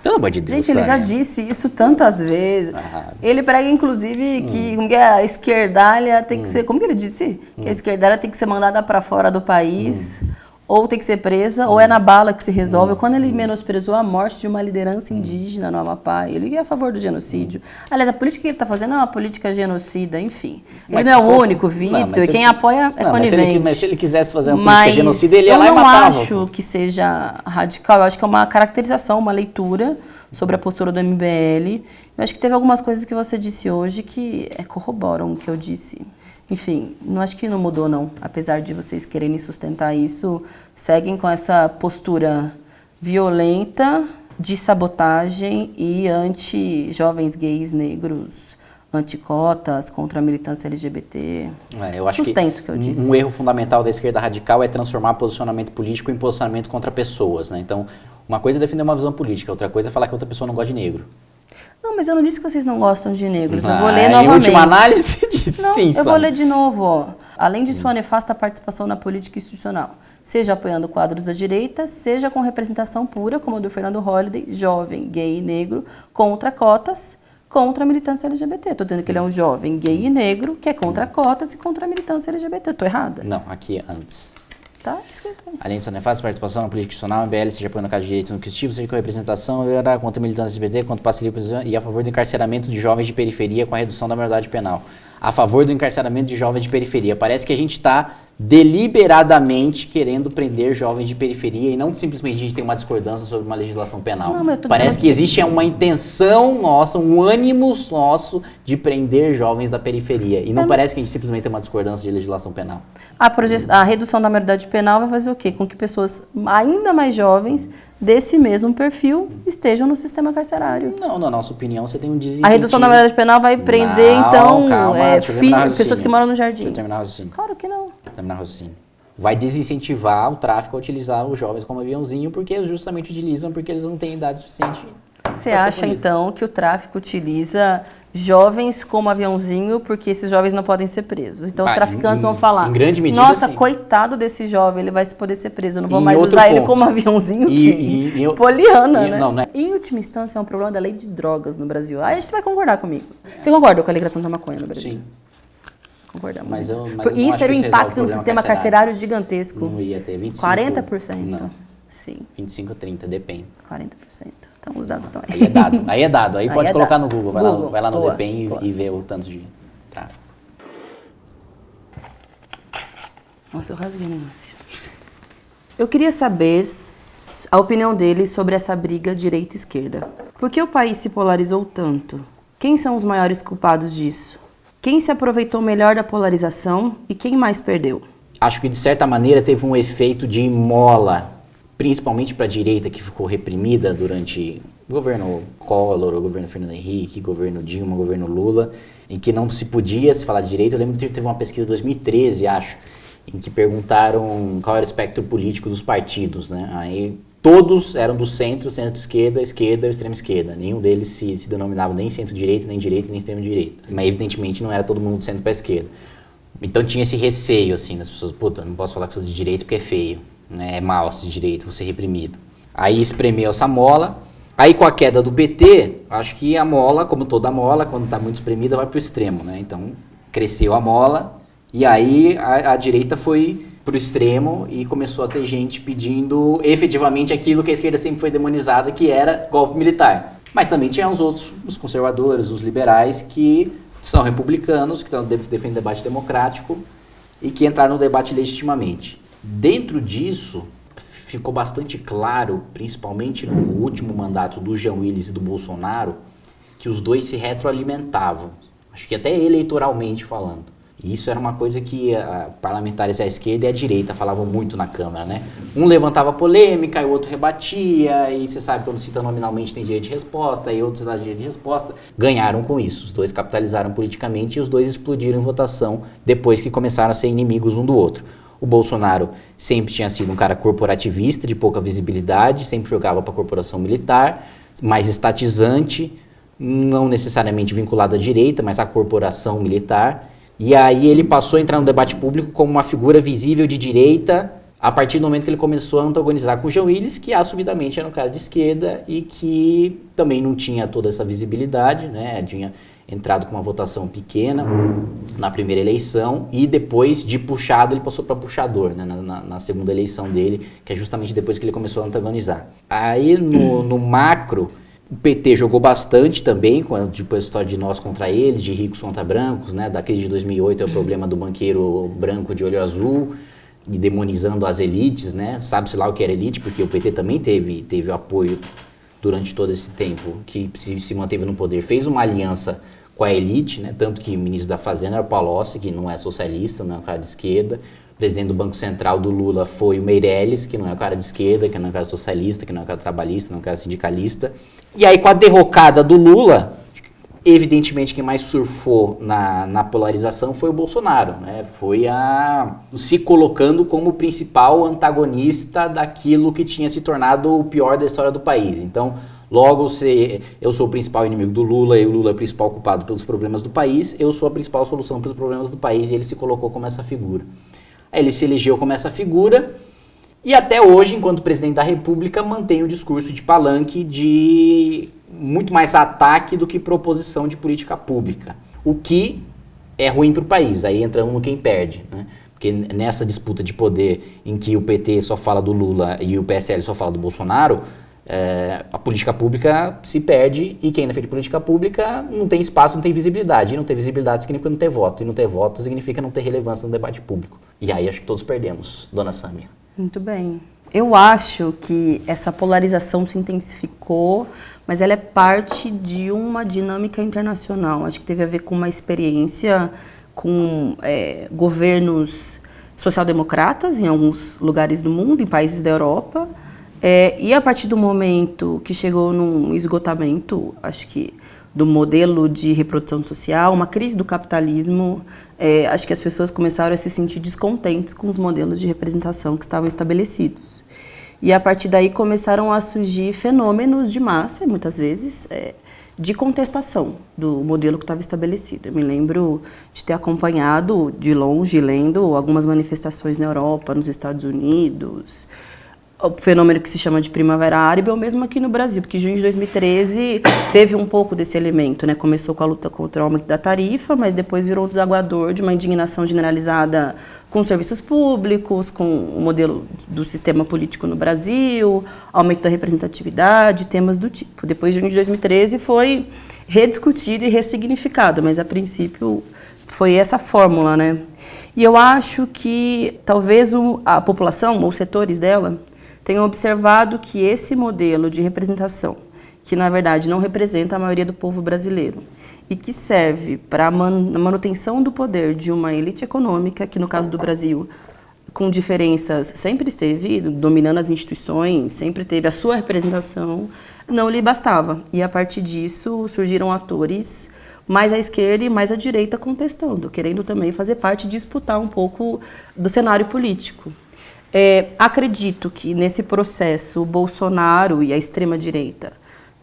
Pelo amor de Deus. Gente, ele já disse isso tantas vezes. Ele prega, inclusive, que a esquerdalha tem que ser... Como que ele disse? Que a esquerdalha tem que ser mandada para fora do país, ou tem que ser presa, ou é na bala que se resolve. Quando ele menosprezou a morte de uma liderança indígena no Amapá, ele é a favor do genocídio. Aliás, a política que ele está fazendo é uma política genocida, enfim. Ele não é o único Witzel, e quem apoia é conivente. Mas se ele quisesse fazer uma política genocida, ele ia lá e matava. Eu não acho que seja radical, eu acho que é uma caracterização, uma leitura sobre a postura do MBL. Eu acho que teve algumas coisas que você disse hoje que corroboram o que eu disse. Enfim, não acho que não mudou, não. Apesar de vocês quererem sustentar isso, seguem com essa postura violenta de sabotagem e anti-jovens gays negros, anti-cotas, contra a militância LGBT. Eu acho Sustento o que eu disse. Um erro fundamental da esquerda radical é transformar posicionamento político em posicionamento contra pessoas, né? Então, uma coisa é defender uma visão política, outra coisa é falar que outra pessoa não gosta de negro. Não, mas eu não disse que vocês não gostam de negros. Eu vou ler novamente. Em última análise, disse não, sim. Eu vou ler de novo. Ó. Além de sua nefasta participação na política institucional, seja apoiando quadros da direita, seja com representação pura, como a do Fernando Holliday, jovem, gay e negro, contra cotas, contra a militância LGBT. Estou dizendo que ele é um jovem, gay e negro, que é contra cotas e contra a militância LGBT. Estou errada? Não, aqui é antes. Tá escrito aí. Além de sua nefasta participação na política institucional, a MBL seja apoiando a causa de direitos no Constitutivo, seja com representação, contra a militância LGBT, contra o parceria e a favor do encarceramento de jovens de periferia com a redução da maioridade penal. A favor do encarceramento de jovens de periferia. Parece que a gente está deliberadamente querendo prender jovens de periferia e não simplesmente a gente tem uma discordância sobre uma legislação penal. Não, parece que existe uma intenção nossa, um ânimo nosso de prender jovens da periferia. E não parece que a gente simplesmente tem uma discordância de legislação penal. A redução da maioridade penal vai fazer o quê? Com que pessoas ainda mais jovens desse mesmo perfil estejam no sistema carcerário. Não, na nossa opinião, você tem um desincentivo. A redução da maioridade penal vai prender, pessoas que moram no jardim. Deixa eu terminar o raciocínio. Claro que não. Terminar o raciocínio. Vai desincentivar o tráfico a utilizar os jovens como aviãozinho, porque eles justamente utilizam porque eles não têm idade suficiente. Você acha, então, que o tráfico utiliza jovens como aviãozinho porque esses jovens não podem ser presos? Então os traficantes vão falar, em grande medida, nossa, sim. Coitado desse jovem, ele vai poder ser preso, eu não vou mais usar ele como aviãozinho. Poliana, né? Não, né? Em última instância, é um problema da lei de drogas no Brasil. Aí a gente vai concordar comigo. Você concorda com a legislação da maconha no Brasil? Sim. Concordamos. Mas isso teria um impacto no sistema carcerário gigantesco. Não ia ter 25%. 40%? Não. Sim. 25 a 30, depende. 40%. Então os dados estão aí. Aí é dado. Aí pode colocar no Google. Vai lá no Boa. DPEM e vê o tanto de tráfego. Nossa, eu rasguei o negócio. Eu queria saber a opinião dele sobre essa briga direita e esquerda. Por que o país se polarizou tanto? Quem são os maiores culpados disso? Quem se aproveitou melhor da polarização e quem mais perdeu? Acho que, de certa maneira, teve um efeito de mola, principalmente para a direita, que ficou reprimida durante o governo Collor, o governo Fernando Henrique, o governo Dilma, o governo Lula, em que não se podia se falar de direita. Eu lembro que teve uma pesquisa em 2013, acho, em que perguntaram qual era o espectro político dos partidos, né? Aí todos eram do centro, centro-esquerda, esquerda e extrema-esquerda. Nenhum deles se denominava nem centro-direita, nem extrema-direita. Mas, evidentemente, não era todo mundo do centro para a esquerda. Então tinha esse receio, assim, das pessoas. Puta, não posso falar que sou de direita porque é feio, né? É mal ser de direita, vou ser reprimido. Aí espremeu essa mola. Aí, com a queda do PT, acho que a mola, como toda mola, quando está muito espremida, vai para o extremo, né? Então, cresceu a mola e aí a direita foi pro extremo e começou a ter gente pedindo efetivamente aquilo que a esquerda sempre foi demonizada, que era golpe militar. Mas também tinha os outros, os conservadores, os liberais, que são republicanos, que estão defendendo debate democrático e que entraram no debate legitimamente. Dentro disso, ficou bastante claro, principalmente no último mandato do Jean Willis e do Bolsonaro, que os dois se retroalimentavam. Acho que até eleitoralmente falando. E isso era uma coisa que parlamentares à esquerda e à direita falavam muito na Câmara, né? Um levantava polêmica, e o outro rebatia, e você sabe, quando cita nominalmente tem direito de resposta, e outros dão direito de resposta. Ganharam com isso. Os dois capitalizaram politicamente e os dois explodiram em votação depois que começaram a ser inimigos um do outro. O Bolsonaro sempre tinha sido um cara corporativista, de pouca visibilidade, sempre jogava para a corporação militar, mais estatizante, não necessariamente vinculado à direita, mas à corporação militar. E aí ele passou a entrar no debate público como uma figura visível de direita a partir do momento que ele começou a antagonizar com o Jean Willis, que assumidamente era um cara de esquerda e que também não tinha toda essa visibilidade, né? Tinha entrado com uma votação pequena na primeira eleição e depois de puxado ele passou para puxador, né? na segunda eleição dele, que é justamente depois que ele começou a antagonizar. Aí no macro, o PT jogou bastante também, com depois a história de nós contra eles, de ricos contra brancos, né? Da crise de 2008 é o problema do banqueiro branco de olho azul, e demonizando as elites, né? Sabe-se lá o que era elite, porque o PT também teve apoio durante todo esse tempo, que se manteve no poder, fez uma aliança com a elite, né? Tanto que o ministro da Fazenda era o Palocci, que não é socialista, não é um cara de esquerda. O presidente do Banco Central do Lula foi o Meirelles, que não é um cara de esquerda, que não é um cara socialista, que não é um cara trabalhista, não é um cara sindicalista. E aí, com a derrocada do Lula, evidentemente quem mais surfou na polarização foi o Bolsonaro, né? Foi se colocando como o principal antagonista daquilo que tinha se tornado o pior da história do país. Então, logo, eu sou o principal inimigo do Lula e o Lula é o principal culpado pelos problemas do país, eu sou a principal solução para os problemas do país, e ele se colocou como essa figura. Aí ele se elegeu como essa figura e até hoje, enquanto presidente da República, mantém o discurso de palanque de muito mais ataque do que proposição de política pública, o que é ruim para o país. Aí entra no quem perde, né? Porque nessa disputa de poder em que o PT só fala do Lula e o PSL só fala do Bolsonaro, a política pública se perde e quem defende política pública não tem espaço, não tem visibilidade. E não ter visibilidade significa não ter voto. E não ter voto significa não ter relevância no debate público. E aí acho que todos perdemos, dona Sâmia. Muito bem. Eu acho que essa polarização se intensificou, mas ela é parte de uma dinâmica internacional. Acho que teve a ver com uma experiência com governos social-democratas em alguns lugares do mundo, em países da Europa. E a partir do momento que chegou num esgotamento, acho que do modelo de reprodução social, uma crise do capitalismo, acho que as pessoas começaram a se sentir descontentes com os modelos de representação que estavam estabelecidos. E a partir daí começaram a surgir fenômenos de massa, muitas vezes, de contestação do modelo que estava estabelecido. Eu me lembro de ter acompanhado de longe, lendo algumas manifestações na Europa, nos Estados Unidos, o fenômeno que se chama de Primavera Árabe, ou mesmo aqui no Brasil, porque em junho de 2013 teve um pouco desse elemento, né? Começou com a luta contra o aumento da tarifa, mas depois virou um desaguador de uma indignação generalizada com serviços públicos, com o modelo do sistema político no Brasil, aumento da representatividade, temas do tipo. Depois de junho de 2013 foi rediscutido e ressignificado, mas a princípio foi essa fórmula, né? E eu acho que talvez a população, ou setores dela, tenham observado que esse modelo de representação, que na verdade não representa a maioria do povo brasileiro, e que serve para a manutenção do poder de uma elite econômica, que no caso do Brasil, com diferenças, sempre esteve dominando as instituições, sempre teve a sua representação, não lhe bastava. E a partir disso surgiram atores mais à esquerda e mais à direita contestando, querendo também fazer parte, disputar um pouco do cenário político. Acredito que nesse processo o Bolsonaro e a extrema-direita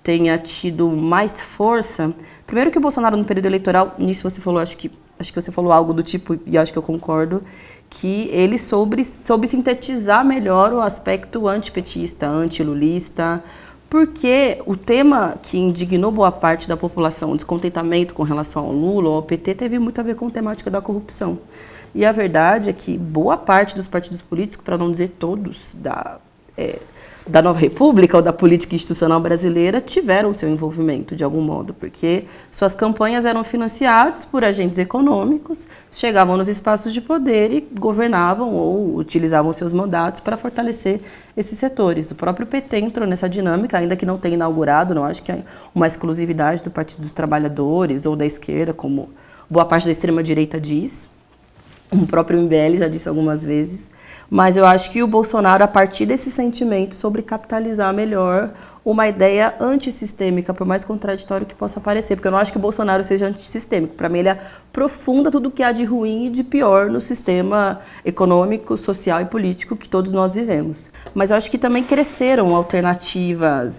tenha tido mais força. Primeiro que o Bolsonaro no período eleitoral, nisso você falou, acho que você falou algo do tipo, e acho que eu concordo, que ele soube sintetizar melhor o aspecto antipetista, antilulista, porque o tema que indignou boa parte da população, o descontentamento com relação ao Lula ou ao PT, teve muito a ver com a temática da corrupção. E a verdade é que boa parte dos partidos políticos, para não dizer todos, da Nova República ou da política institucional brasileira tiveram seu envolvimento de algum modo, porque suas campanhas eram financiadas por agentes econômicos, chegavam nos espaços de poder e governavam ou utilizavam seus mandatos para fortalecer esses setores. O próprio PT entrou nessa dinâmica, ainda que não tenha inaugurado, não acho que é uma exclusividade do Partido dos Trabalhadores ou da esquerda, como boa parte da extrema-direita diz. O próprio MBL já disse algumas vezes. Mas eu acho que o Bolsonaro, a partir desse sentimento sobre capitalizar melhor uma ideia antissistêmica, por mais contraditório que possa parecer, porque eu não acho que o Bolsonaro seja antissistêmico. Para mim, ele aprofunda tudo o que há de ruim e de pior no sistema econômico, social e político que todos nós vivemos. Mas eu acho que também cresceram alternativas,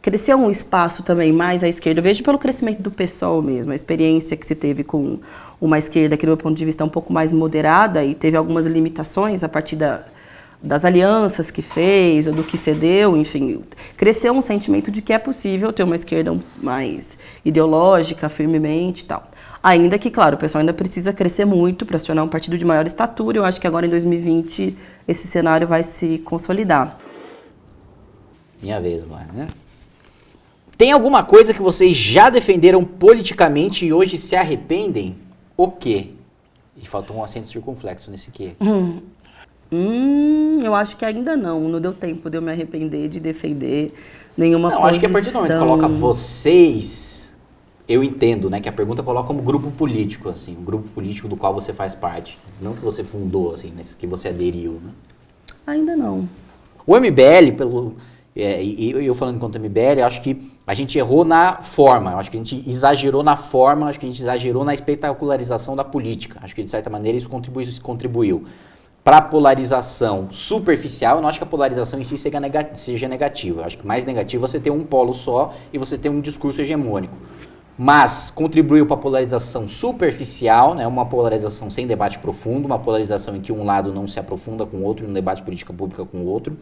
cresceu um espaço também mais à esquerda. Eu vejo pelo crescimento do PSOL mesmo, a experiência que se teve com uma esquerda que, do meu ponto de vista, é um pouco mais moderada e teve algumas limitações a partir das alianças que fez, ou do que cedeu, enfim. Cresceu um sentimento de que é possível ter uma esquerda mais ideológica, firmemente e tal. Ainda que, claro, o pessoal ainda precisa crescer muito para se tornar um partido de maior estatura. Eu acho que agora, em 2020, esse cenário vai se consolidar. Minha vez agora, né? Tem alguma coisa que vocês já defenderam politicamente e hoje se arrependem? O quê? E faltou um acento circunflexo nesse quê. Eu acho que ainda não deu tempo de eu me arrepender de defender nenhuma posição. Não, acho que a partir do momento que coloca vocês, eu entendo, né, que a pergunta coloca como grupo político, assim, um grupo político do qual você faz parte. Não que você fundou, assim, mas que você aderiu, né? Ainda não. O MBL, e eu falando enquanto MBL, eu acho que a gente errou na forma, eu acho que a gente exagerou na forma, acho que a gente exagerou na espetacularização da política. Acho que, de certa maneira, isso contribuiu para a polarização superficial. Eu não acho que a polarização em si seja negativa. Eu acho que mais negativo é você ter um polo só e você ter um discurso hegemônico. Mas contribuiu para a polarização superficial, né, uma polarização sem debate profundo, uma polarização em que um lado não se aprofunda com o outro, no debate de política pública com o outro.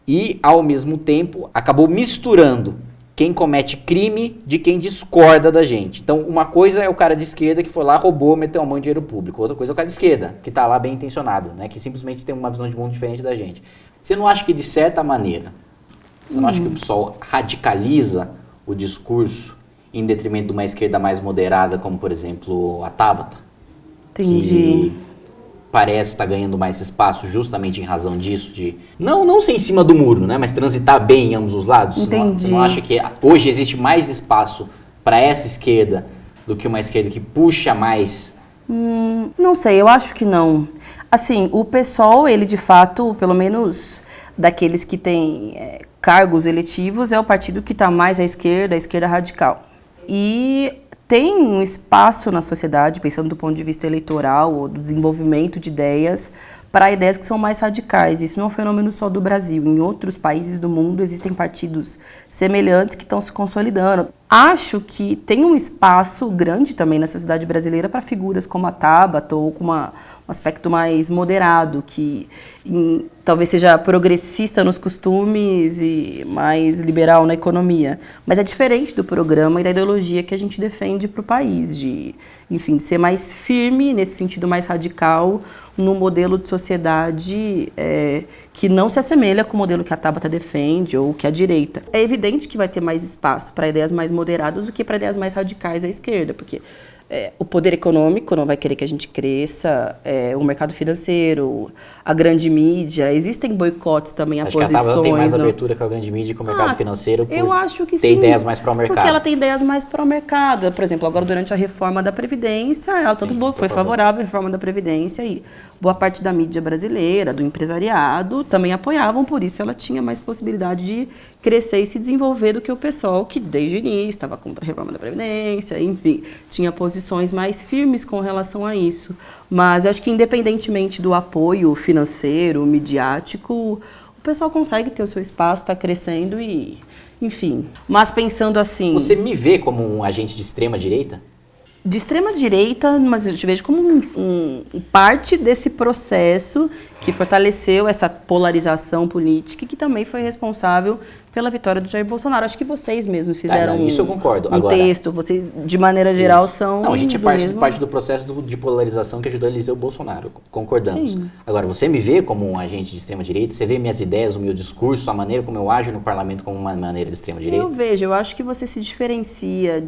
E, ao mesmo tempo, acabou misturando quem comete crime de quem discorda da gente. Então, uma coisa é o cara de esquerda que foi lá, roubou, meteu a mão em dinheiro público. Outra coisa é o cara de esquerda, que está lá bem intencionado, né? Que simplesmente tem uma visão de mundo diferente da gente. Você não acha que, de certa maneira, você não acha que o pessoal radicaliza o discurso em detrimento de uma esquerda mais moderada, como, por exemplo, a Tabata? Entendi. Que parece estar ganhando mais espaço justamente em razão disso, de não ser em cima do muro, né, mas transitar bem em ambos os lados. Entendi. Você não acha que hoje existe mais espaço para essa esquerda do que uma esquerda que puxa mais? Não sei, eu acho que não. Assim, o PSOL, ele de fato, pelo menos daqueles que têm cargos eletivos, é o partido que está mais à esquerda, a esquerda radical. E tem um espaço na sociedade, pensando do ponto de vista eleitoral ou do desenvolvimento de ideias, para ideias que são mais radicais. Isso não é um fenômeno só do Brasil. Em outros países do mundo existem partidos semelhantes que estão se consolidando. Acho que tem um espaço grande também na sociedade brasileira para figuras como a Tabata ou com um aspecto mais moderado, que talvez seja progressista nos costumes e mais liberal na economia. Mas é diferente do programa e da ideologia que a gente defende para o país, de ser mais firme, nesse sentido mais radical, num modelo de sociedade que não se assemelha com o modelo que a Tabata defende ou que a direita. É evidente que vai ter mais espaço para ideias mais moderadas do que para ideias mais radicais à esquerda, porque o poder econômico não vai querer que a gente cresça, o mercado financeiro, a grande mídia, existem boicotes também a posições. Acho que a Tabata tem mais abertura com a grande mídia e com o mercado financeiro por eu acho que ter sim, ideias mais pró-mercado. Porque ela tem ideias mais pró-mercado. Por exemplo, agora durante a reforma da Previdência, ela foi favorável à reforma da Previdência e boa parte da mídia brasileira, do empresariado, também apoiavam, por isso ela tinha mais possibilidade de crescer e se desenvolver do que o pessoal que desde o início estava contra a reforma da Previdência, enfim, tinha posições mais firmes com relação a isso. Mas eu acho que independentemente do apoio financeiro, midiático, o pessoal consegue ter o seu espaço, está crescendo e, enfim. Mas pensando assim... Você me vê como um agente de extrema direita? De extrema direita, mas eu te vejo como parte desse processo que fortaleceu essa polarização política e que também foi responsável pela vitória do Jair Bolsonaro. Acho que vocês mesmos fizeram isso eu concordo. um Agora, texto, vocês, de maneira geral, são Não, a gente é mesmo... parte do processo de polarização que ajudou a eleger o Bolsonaro, concordamos. Sim. Agora, você me vê como um agente de extrema-direita, você vê minhas ideias, o meu discurso, a maneira como eu ajo no parlamento como uma maneira de extrema-direita? Eu vejo, eu acho que você se diferencia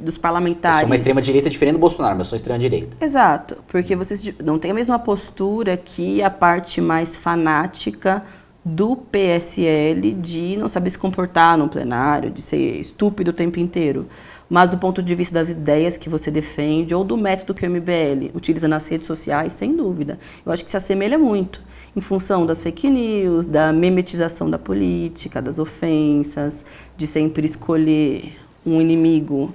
dos parlamentares. Eu sou uma extrema-direita diferente do Bolsonaro, mas eu sou extrema-direita. Exato, porque você não tem a mesma postura que a parte mais fanática do PSL de não saber se comportar no plenário, de ser estúpido o tempo inteiro. Mas do ponto de vista das ideias que você defende ou do método que o MBL utiliza nas redes sociais, sem dúvida. Eu acho que se assemelha muito, em função das fake news, da memetização da política, das ofensas, de sempre escolher um inimigo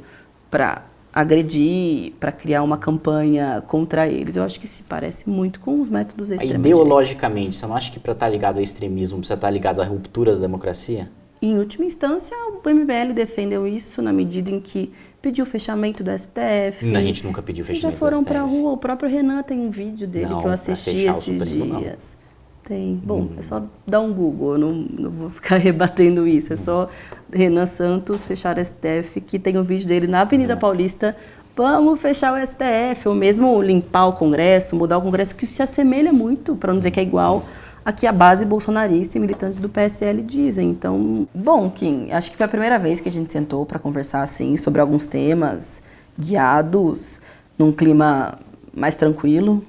para agredir, para criar uma campanha contra eles. Eu acho que se parece muito com os métodos extremos. Ideologicamente, você não acha que para estar ligado ao extremismo precisa estar ligado à ruptura da democracia? Em última instância, o MBL defendeu isso na medida em que pediu o fechamento do STF. A gente nunca pediu fechamento do STF. Já foram para a rua, o próprio Renan tem um vídeo dele que eu assisti esses Supremo, dias. Não. Tem. Bom, é só dar um Google, eu não vou ficar rebatendo isso. É só Renan Santos fechar o STF, que tem um vídeo dele na Avenida Paulista. Vamos fechar o STF, ou mesmo limpar o Congresso, mudar o Congresso, que se assemelha muito, para não dizer que é igual, a que a base bolsonarista e militantes do PSL dizem. Então, bom, Kim, acho que foi a primeira vez que a gente sentou para conversar assim sobre alguns temas guiados num clima mais tranquilo.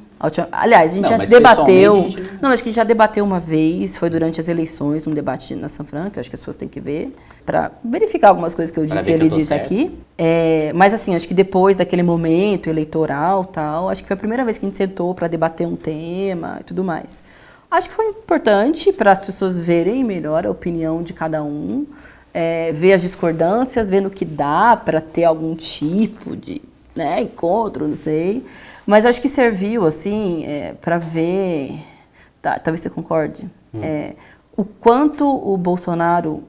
Aliás, a gente já debateu. Não, acho que a gente já debateu uma vez, foi durante as eleições, um debate na Sanfranca, acho que as pessoas têm que ver, para verificar algumas coisas que eu disse e ele disse aqui. Mas assim, acho que depois daquele momento eleitoral tal, acho que foi a primeira vez que a gente sentou para debater um tema e tudo mais. Acho que foi importante para as pessoas verem melhor a opinião de cada um, ver as discordâncias, ver no que dá para ter algum tipo de encontro, não sei. Mas eu acho que serviu, assim, para ver, talvez você concorde, o quanto o Bolsonaro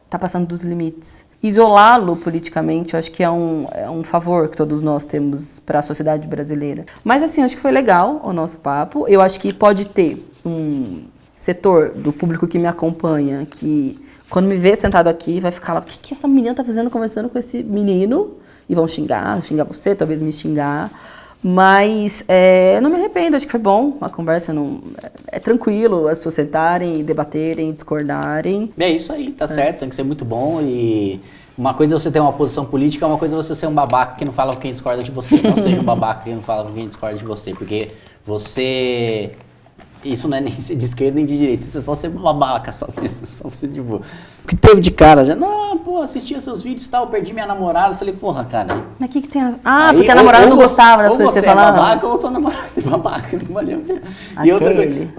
está passando dos limites. Isolá-lo politicamente, eu acho que é um favor que todos nós temos para a sociedade brasileira. Mas, assim, eu acho que foi legal o nosso papo. Eu acho que pode ter um setor do público que me acompanha que, quando me vê sentado aqui, vai ficar lá, o que essa menina está fazendo conversando com esse menino? E vão xingar você, talvez me xingar. Mas não me arrependo, acho que foi bom, a conversa é tranquilo, as pessoas sentarem, debaterem, discordarem. É isso aí, tá certo, tem que ser muito bom. E uma coisa é você ter uma posição política, uma coisa é você ser um babaca que não fala com quem discorda de você. Não seja um babaca que não fala com quem discorda de você, porque você... Isso não é nem ser de esquerda nem de direita, isso é só ser babaca, só mesmo, só você de boa. O que teve de cara já, não, pô, assistia seus vídeos e tal, perdi minha namorada, falei, porra, cara. Mas o que tem a... Ah, porque a namorada não gostava das coisas que você falava. Ou você é babaca ou sua namorada é babaca, não valeu a pena. Acho e outra que é ele.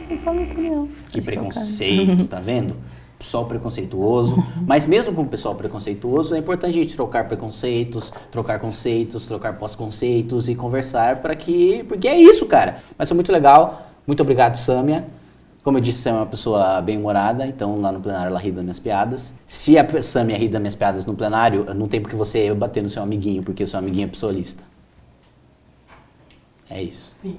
É só a minha opinião. Que preconceito, tá vendo? Pessoal preconceituoso, mas mesmo com o pessoal preconceituoso, é importante a gente trocar preconceitos, trocar conceitos, trocar pós-conceitos e conversar porque é isso, cara. Mas foi muito legal. Muito obrigado, Sâmia. Como eu disse, Sâmia é uma pessoa bem-humorada, então lá no plenário ela ri das minhas piadas. Se a Sâmia ri das minhas piadas no plenário, não tem porque você bater no seu amiguinho, porque o seu amiguinho é pessoalista. É isso. Sim.